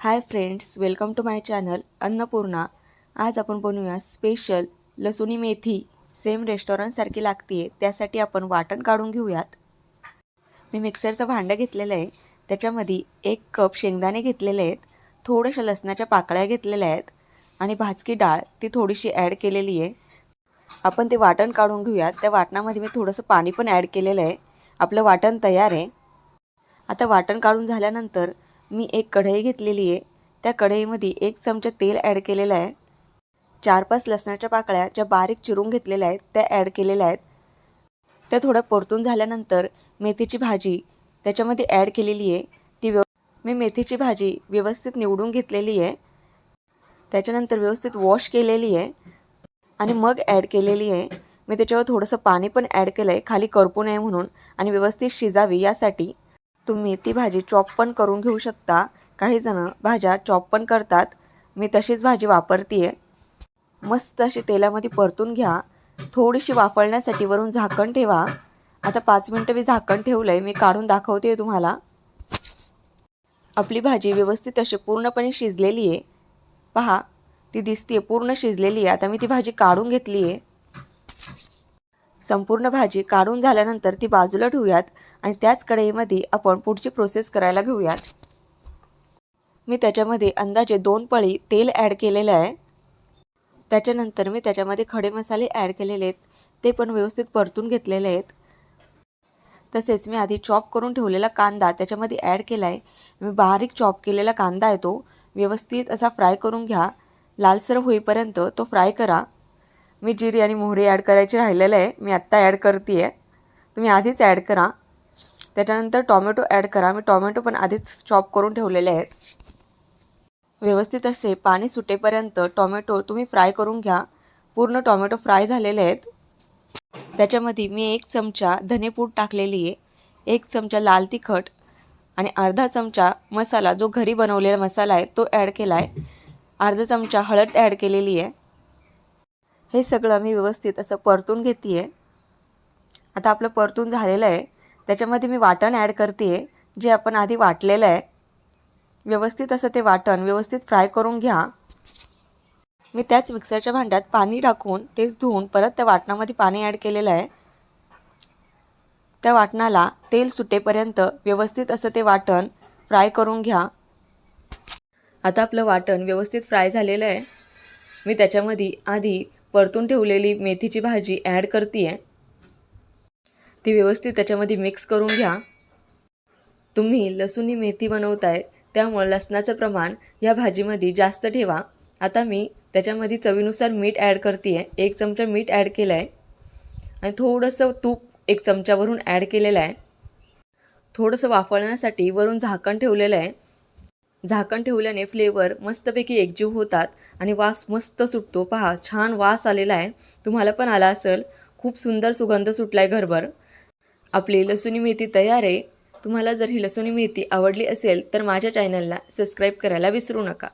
High friends, welcome to my channel Annapurna. आज आपण बनवूया स्पेशल लसुणी मेथी। सेम रेस्टॉरंटसारखी लागते, त्यासाठी आपण वाटण काढून घेऊयात। मी मिक्सरचं भांडं घेतलेलं आहे, त्याच्यामध्ये 1 कप शेंगदाणे घेतलेले आहेत, थोड्याशा लसणाच्या पाकळ्या घेतलेल्या आहेत आणि भाजकी डाळ ती थोडीशी ॲड केलेली आहे। आपण ते वाटण काढून घेऊयात। त्या वाटणामध्ये मी थोडंसं पाणी पण ॲड केलेलं आहे। आपलं वाटण तयार आहे। आता वाटण काढून झाल्यानंतर मी एक कढई घेतलेली आहे, त्या कढईमध्ये 1 चमचा तेल ॲड केलेलं आहे। 4-5 लसणाच्या पाकळ्या ज्या बारीक चिरून घेतलेल्या आहेत त्या ॲड केलेल्या आहेत। त्या थोड्या परतून झाल्यानंतर मेथीची भाजी त्याच्यामध्ये ॲड केलेली आहे। मी मेथीची भाजी व्यवस्थित निवडून घेतलेली आहे, त्याच्यानंतर व्यवस्थित वॉश केलेली आहे आणि मग ॲड केलेली आहे। मी त्याच्यावर थोडंसं पाणी पण ॲड केलं आहे, खाली करपू नये म्हणून आणि व्यवस्थित शिजावी यासाठी। तुम्ही ती भाजी चॉप पण करून घेऊ शकता। काही जण भाज्या चॉप पण करतात, मी तशीच भाजी वापरते आहे। मस्त अशी तेलामध्ये परतून घ्या। थोडीशी वाफळण्यासाठी वरून झाकण ठेवा। आता 5 मिनिटं मी झाकण ठेवलं आहे, मी काढून दाखवते तुम्हाला। आपली भाजी व्यवस्थित अशी पूर्णपणे शिजलेली आहे, पहा ती दिसते पूर्ण शिजलेली आहे। आता मी ती भाजी काढून घेतली आहे। संपूर्ण भाजी काढून झाल्यानंतर ती बाजूला ठेवूयात आणि त्याच कढईमध्ये आपण पुढची प्रोसेस करायला घेऊयात। मी त्याच्यामध्ये अंदाजे 2 पळी तेल ॲड केलेलं आहे। त्याच्यानंतर मी त्याच्यामध्ये खडे मसाले ॲड केलेले आहेत, ते पण व्यवस्थित परतून घेतलेले आहेत। तसेच मी आधी चॉप करून ठेवलेला कांदा त्याच्यामध्ये ॲड केला आहे। मी बारीक चॉप केलेला कांदा आहे तो व्यवस्थित असा फ्राय करून घ्या, लालसर होईपर्यंत तो फ्राय करा। मी जिरे आणि मोहरी ॲड करायची राहिलेलं आहे, मी आत्ता ॲड करते आहे, तुम्ही आधीच ॲड करा। त्याच्यानंतर टोमॅटो ॲड करा, मी टोमॅटो पण आधीच चॉप करून ठेवलेले आहेत। व्यवस्थित असे पाणी सुटेपर्यंत टोमॅटो तुम्ही फ्राय करून घ्या। पूर्ण टोमॅटो फ्राय झालेले आहेत। त्याच्यामध्ये मी 1 चमचा धनेपूड टाकलेली आहे, 1 चमचा लाल तिखट आणि अर्धा चमचा मसाला जो घरी बनवलेला मसाला आहे तो ॲड केला आहे। अर्धा चमचा हळद ॲड केलेली आहे। हे सगळं मी व्यवस्थित असं परतून घेते आहे। आता आपलं परतून झालेलं आहे, त्याच्यामध्ये मी वाटण ॲड करते आहे, जे आपण आधी वाटलेलं आहे। व्यवस्थित असं ते वाटण व्यवस्थित फ्राय करून घ्या। मी त्याच मिक्सरच्या भांड्यात पाणी टाकून तेच धुवून परत त्या वाटणामध्ये पाणी ॲड केलेलं आहे। त्या वाटणाला तेल सुटेपर्यंत व्यवस्थित असं ते वाटण फ्राय करून घ्या। आता आपलं वाटण व्यवस्थित फ्राय झालेलं आहे। मी त्याच्यामध्ये आधी परतून ठेवलेली मेथीची भाजी ॲड करते आहे, ती व्यवस्थित त्याच्यामध्ये मिक्स करून घ्या। तुम्ही लसुणी मेथी बनवताय त्यामुळे लसणाचं प्रमाण या भाजीमध्ये जास्त ठेवा। आता मी त्याच्यामध्ये चवीनुसार मीठ ॲड करते आहे, 1 चमचा मीठ ॲड केलं आहे आणि थोडंसं तूप 1 चमच्यावरून ॲड केलेलं आहे। थोडंसं वाफळण्यासाठी वरून झाकण ठेवलेलं आहे। झाकण ठेवल्याने फ्लेवर मस्तपैकी एकजीव होतात आणि वास मस्त सुटतो। पहा छान वास आलेला आहे, तुम्हाला पण आला असेल, खूप सुंदर सुगंध सुटला आहे घरभर। आपली लसुणी मेथी तयार आहे। तुम्हाला जर ही लसुणी मेथी आवडली असेल तर माझ्या चॅनलला सबस्क्राईब करायला विसरू नका।